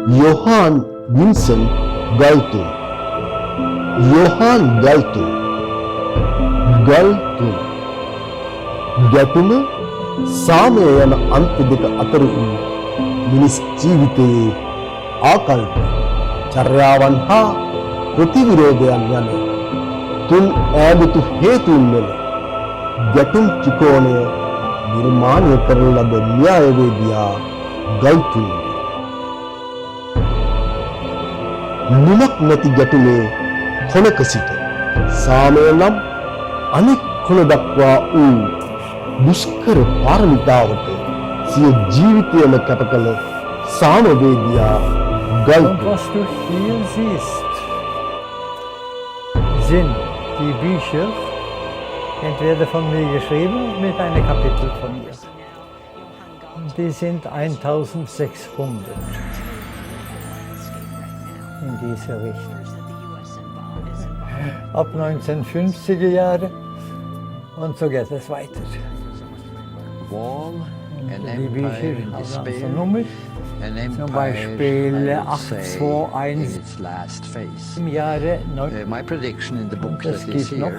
Johan Galtung. Johan Galtung. Galtung. ගැටුම සාමය යන අන්ත දෙක අතර වූ මිනිස් ජීවිතයේ ආකල්ප චර්යාවන් හා ප්‍රතිවිරෝධයන් යන තුන් ඈඳුතු හේතුන් වල ගැටුම් ත්‍රිකෝණය නිර්මාණය කරන ලද න්‍යායවේදියා ගෞතම නුමක් නැති ගැටුමේ කොනක සිට සාමය නම් අනෙක් කොන දක්වා වූ දුෂ්කර පාරමිතාවට සිය ජීවිතයම කැප කළ සාමවේදියා Gautama. Was du hier siehst, sind die Bücher entweder von mir geschrieben mit einem Kapitel von mir. Die sind 1600 in dieser Richtung. Ab 1950er Jahre und so geht es weiter. Die Bücher haben also Nummer, zum Beispiel 821 im Jahre 9. Es gibt noch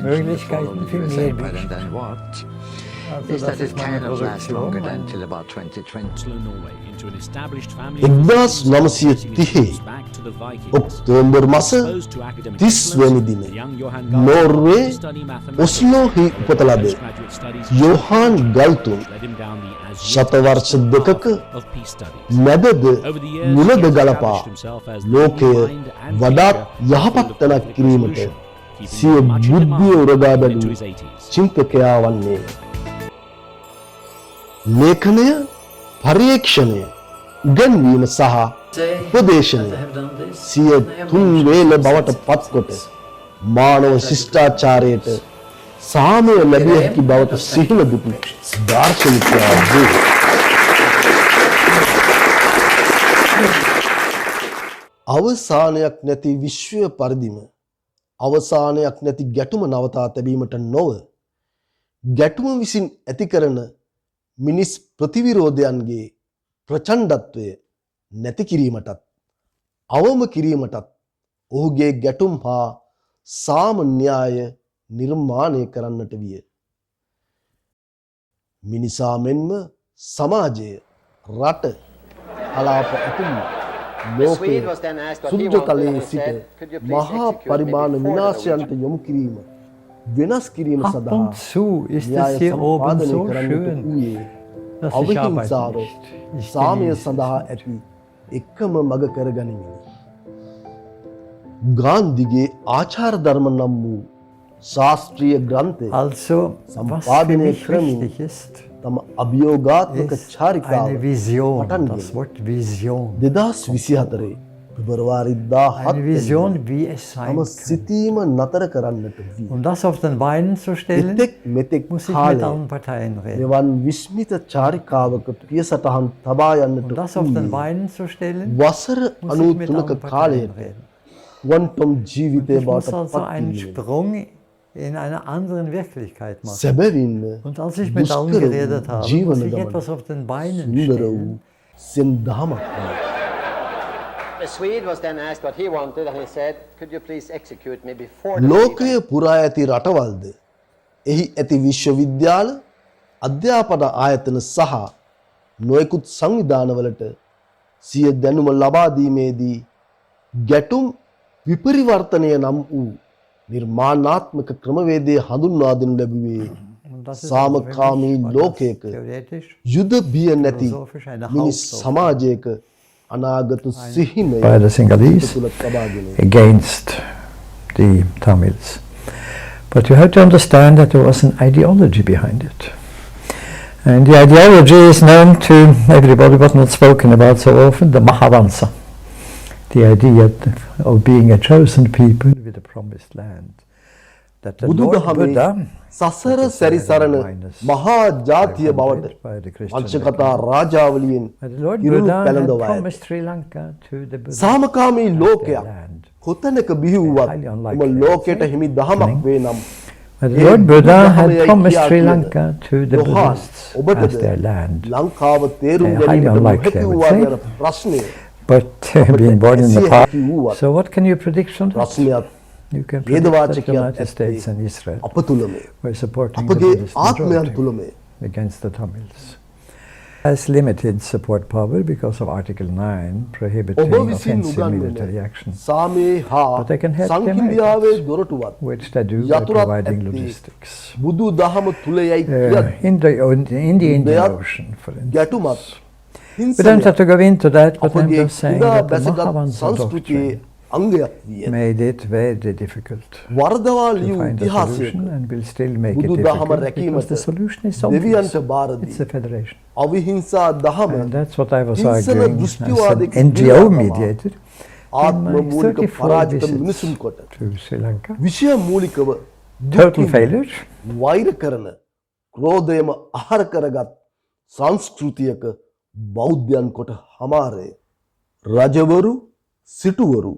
Möglichkeiten für mehr Bücher. Also das ist meine Produktion. 1930 October මාස 30 වෙනි දින Norway ඔස්ලෝහි උපත ලද යෝහාන් ගල්තුන් ශතවර්ෂ දෙකක මැදද මුලද ගලපා ලෝකය වඩාත් යහපත් තැනක් කිරීමට සිය බුද්ධිය උරගා බැලූ චින්තකයා වන්නේ ලේඛනය පරීක්ෂණය ඉගැන්වීම සහ උපදේශනය සිය තුන් වේල බවට පත්කොට මානව ශිෂ්ටාචාරයට සාමය ලැබිය හැකි බවට සිහින දුටු දාර්ශනිකයා වේ. අවසානයක් නැති විශ්වය පරිදිම අවසානයක් නැති ගැටුම නවතා තැබීමට නොව ගැටුම විසින් ඇති කරන මිනිස් ප්‍රතිවිරෝධයන්ගේ ප්‍රචණ්ඩත්වය නැති කිරීමටත් අවම කිරීමටත් ඔහුගේ ගැටුම් හා සාම න්‍යාය නිර්මාණය කරන්නට විය. මිනිසා මෙන්ම සමාජය රට කලාප ඇතුළු ලෝකයේ සුද්ධ කලයේ සිට මහා පරිමාණ විනාශයන්ට යොමු කිරීම වෙනස් කිරීම Ab und zu ist es hier oben so schön, dass ich arbeite nicht. සාමය සඳහා ඇති එකම මඟ කරගනිමිනි. ගාන්ධිගේ ආචාර ධර්ම නම් වූ ශාස්ත්‍රීය ග්‍රන්ථය Also, was für සම්පාදනය mich කරමින් wichtig ist, තම අභියෝගාත්මක ist චාරිකාව eine Vision, පටන් das ගෙන Wort Vision. 2024 පෙබරවාරි Eine 17 Vision, wie es sein තම kann. සිතීම නතර කරන්නට විය. Um das auf den Beinen zu stellen, එතෙක් මෙතෙක් muss ich mit කාලය allen Parteien reden. මෙවන් විස්මිත චාරිකාවක පියසටහන් තබා යන්නට Um das auf den වූයේ Beinen zu stellen, වසර muss ich mit 93ක allen Parteien කාලයට reden. ක්වොන්ටම් ජීවිතය Ich muss බවට also einen පත් Sprung in einer anderen Wirklichkeit machen. සැබවින්ම Und als ich mit allen දුෂ්කර geredet habe, ජීවන muss ich ගමන etwas auf den Beinen සුන්දර stellen. වූ සෙන්දහමක් වුණා. A Swede was then asked what he wanted, and he said, "Could you please execute me before the ලෝකය පුරා ඇති රටවල්ද එහි ඇති විශ්වවිද්‍යාල අධ්‍යාපන ආයතන සහ නොයෙකුත් සංවිධානවලට සිය දැනුම ලබා දීමේදී ගැටුම් විපරිවර්තනය නම් වූ නිර්මාණාත්මක ක්‍රමවේදය හඳුන්වා දෙනු ලැබුවේ Und das ist සාමකාමී also für mich ලෝකයක theoretisch යුද බිය නැති philosophisch eine මිනිස් Hauptaufgabe. සමාජයක අනාගත සිහිනය By the Sinhalese තුළ තබාගෙන against the Tamils. But you have to understand that there was an ideology behind it. And the ideology is known to everybody but not spoken about so often, the Mahavansa. The idea of being a chosen people with a promised land. That the Lord බුදුදහමේ Buddha, සසර සැරිසරන මහා ජාතිය බවට by the Christian වංශකතා රාජාවලියෙන් the Lord ඉරුණු Buddha had පැළඳවා ඇත. promised Sri Lanka to the Buddha. සාමකාමී ලෝකයක් land. කොතැනක බිහි වුවත් Highly එම unlikely, ලෝකයට හිමි දහමක් වේ නම් But A Lord Buddha had බුදුදහමයි promised කියා Sri කියන Lanka to the Yohan, Buddhists ඔබටද as their land. ලංකාව තේරුම් Highly ගැනීමට unlikely, නොහැකි I would වූ say. අර ප්‍රශ්නය But being born in ඇසිය Nepal, හැකි වූවත් so what can you predict from that? ප්‍රශ්නයක් You can predict that the වේදවාචකයක් United ඇත්තේ States and Israel අප තුළමය. were supporting the අපගේ Buddhist ආත්මයන් majority තුළමය. against the Tamils. Has limited support power because of Article 9 prohibiting ඔබ විසින් offensive උගන්වන military action, සාමයේ හා But they can help the සංහිඳියාවේ Americans. දොරටුවත් which they do by යතුරත් providing ඇත්තේ logistics. බුදු දහම තුළ යයි කියත් In the Indian That- Ocean, for ගැටුමත් instance. We don't have to go into that, but I'm අපගේ just saying කුඩා that the බැසගත් Mahavansa සංස්කෘතියේ doctrine අංගයක් විය. made it very difficult වරදවා to ලියූ find a ඉතිහාසයක solution and will still make it බුදු දහම difficult because රැකීමට the solution is obvious. දෙවියන්ට බාර It's දී a federation. අවිහිංසා දහම And that's what I was හිංසන arguing as දෘෂ්ටිවාදයක an NGO ගිලිහා mediator in ආත්ම my මූලික 34 පරාජිත මිනිසුන් visits කොට to Sri Lanka. විෂය මූලිකව Total දුකින් failure. වෛර කරන ක්‍රෝධයම ආහාර කරගත් සංස්කෘතියක බෞද්ධයන් කොට හමාරය. රජවරු, සිටුවරු,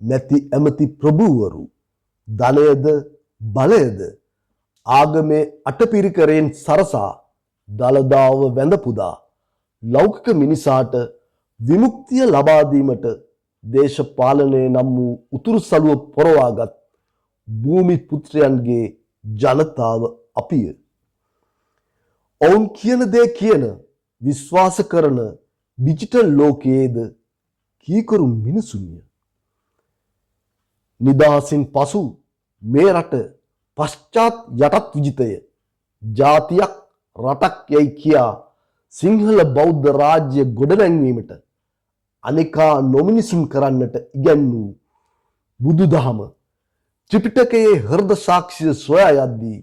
මැති ඇමති ප්‍රභූවරු, ධනයද බලයද ආගමේ අටපිරිකරෙන් සරසා දළදාව වැඳ පුදා ලෞකික මිනිසාට විමුක්තිය ලබා දීමට දේශපාලනය නම් වූ උතුරු සළුව පොරවාගත් භූමි පුත්‍රයන්ගේ ජනතාව අපිය. ඔවුන් කියන දේ කියන විශ්වාස කරන ඩිජිටල් ලෝකයේද කීකරු මිනිසුන්ය. නිදහසින් පසු මේ රට පශ්චාත් යටත් විජිතය ජාතියක් රටක් යයි කියා සිංහල බෞද්ධ රාජ්‍ය ගොඩනැංවීමට අනිකා නොමිනිසුන් කරන්නට ඉගැන්වූ බුදුදහම ත්‍රිපිටකයේ හෘද සාක්ෂිය සොයා යද්දී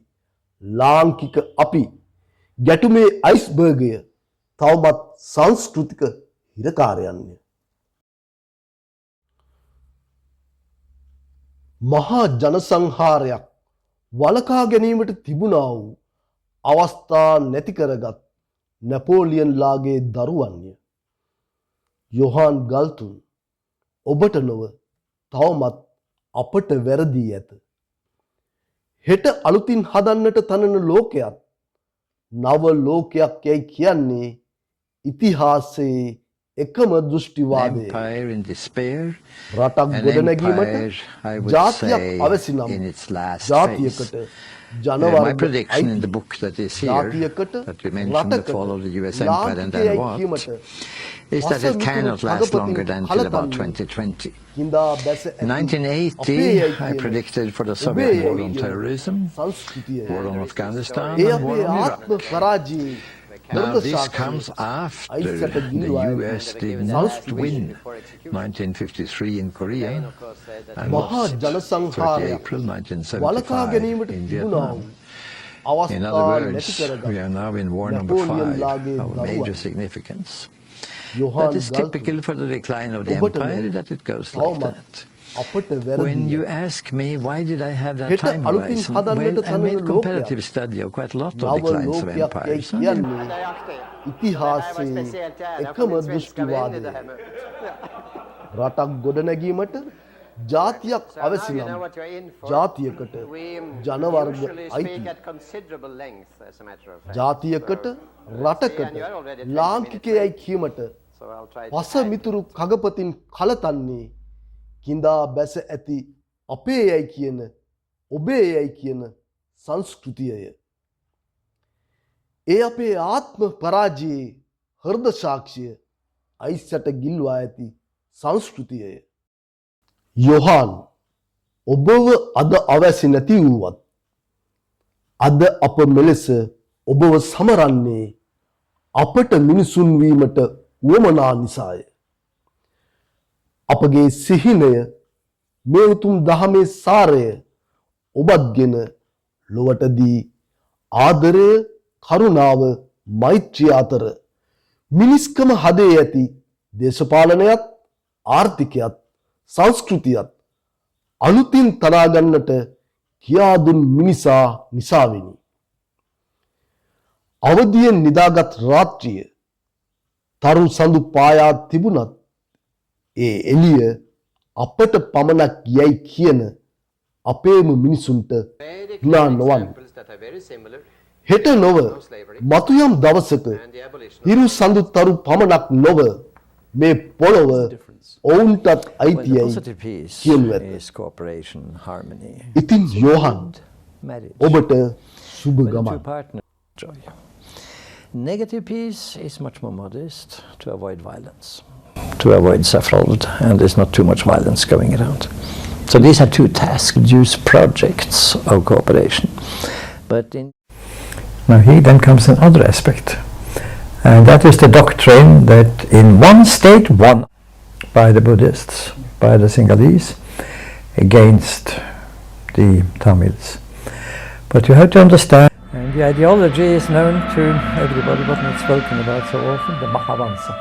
ලාංකික අපි ගැටුමේ අයිස්බර්ගය තවමත් සංස්කෘතික හිරකාරයන්ය. මහා ජනසංහාරයක් වළකා ගැනීමට තිබුණා වූ අවස්ථා නැති කරගත් නැපෝලියන්ලාගේ දරුවන්ය. යොහාන් ගල්තුන් ඔබට නොව තවමත් අපට වැරදී ඇත. හෙට අලුතින් හදන්නට තනන ලෝකයක් නව ලෝකයක් යයි කියන්නේ ඉතිහාසයේ එකම දෘෂ්ටිවාදය. Empire in despair, රටක් an ගොඩනැගීමට empire, I would ජාතියක් say, අවැසි නම් in its last ජාතියකට phase. My ජනවර්ග prediction in the අයිති. book that is here, ජාතියකට that we mentioned the fall of the US Empire and then what, is that it cannot last longer than till about 2020. හිඳා බැස In ඇති 1980, I predicted for the Soviet war on terrorism, සංස්කෘතිය. war on Afghanistan, A and war අපේ on ආත්ම Iraq. පරාජයේ Now හෘද this සාක්ෂිය. comes after අයිසට the ගිලුවා US did ඇති not සංස්කෘතිය. win 1953 in Korea and මහා lost 30 ජනසංහාරයක් April වළකා 1975 ගැනීමට in තිබුණා Vietnam. වූ In අවස්ථා other නැති words, කරගත් we are now in war number 5 නැපෝලියන්ලාගේ of දරුවන්. major significance. Yohan That is ගල්තුන් typical for the decline of the ඔබට empire, නොව that it goes like තවමත් that. අපට When වැරදි. you ask me why did I have that හෙට time අලුතින් horizon, හදන්නට well, I තනන made ලෝකයක් comparative study of quite a lot of නව declines of ලෝකයක් යයි empires. කියන්නේ ඉතිහාසයේ එකම දෘෂ්ටිවාදය. රටක් ගොඩනැගීමට ජාතියක් අවැසි නම් ජාතියකට ජනවර්ග අයිති. ජාතියකට රටකට ලාංකිකයයි කීමට පස මිතුරු කගපතින් කලතන්නේ කිඳා බැස ඇති අපේ යයි කියන ඔබේ යයි කියන සංස්කෘතියය. ඒ අපේ ආත්ම පරාජයේ හෘද සාක්ෂිය අයිස්සට ගිල්වා ඇති සංස්කෘතියය. යොහාන් ඔබව අද අවැසි නැති වූවත් අද අප මෙලෙස ඔබව සමරන්නේ අපට මිනිසුන් වීමට උවමනා නිසාය. අපගේ සිහිනය මේ උතුම් දහමේ සාරය ඔබත්ගෙන ලොවට දී ආදරය කරුණාව මෛත්‍රිය අතර මිනිස්කම හදේ ඇති දේශපාලනයත් ආර්ථිකයත් සංස්කෘතියත් අලුතින් තනාගන්නට කියාදුන් මිනිසා නිසාවෙනි. අවදියෙන් නිදාගත් රාත්‍රිය තරු සඳු පායා තිබුණත් ඒ එළිය අපට පමණක් යයි කියන අපේම මිනිසුන්ට Very හිනා clear නොවන්න. examples that are very similar. හෙට නොව මතුයම් දවසක හිරු සඳු තරු පමණක් නොව මේ පොළොව ඔවුන්ටත් Well, the අයිතියයි positive piece කියනු ඇත. is cooperation, harmony, ඉතින් යෝහන් marriage. ඔබට සුබ When the two ගමන්. partners enjoy. Negative piece is much more modest, to avoid violence, to avoid suffering, and there's not too much violence going around. So these are two task-reduced projects of cooperation. But now here then comes another aspect, and that is the doctrine that in one state, one by the Buddhists, by the Sinhalese, against the Tamils. But you have to understand, and the ideology is known to everybody but not spoken about so often, the Mahavansa.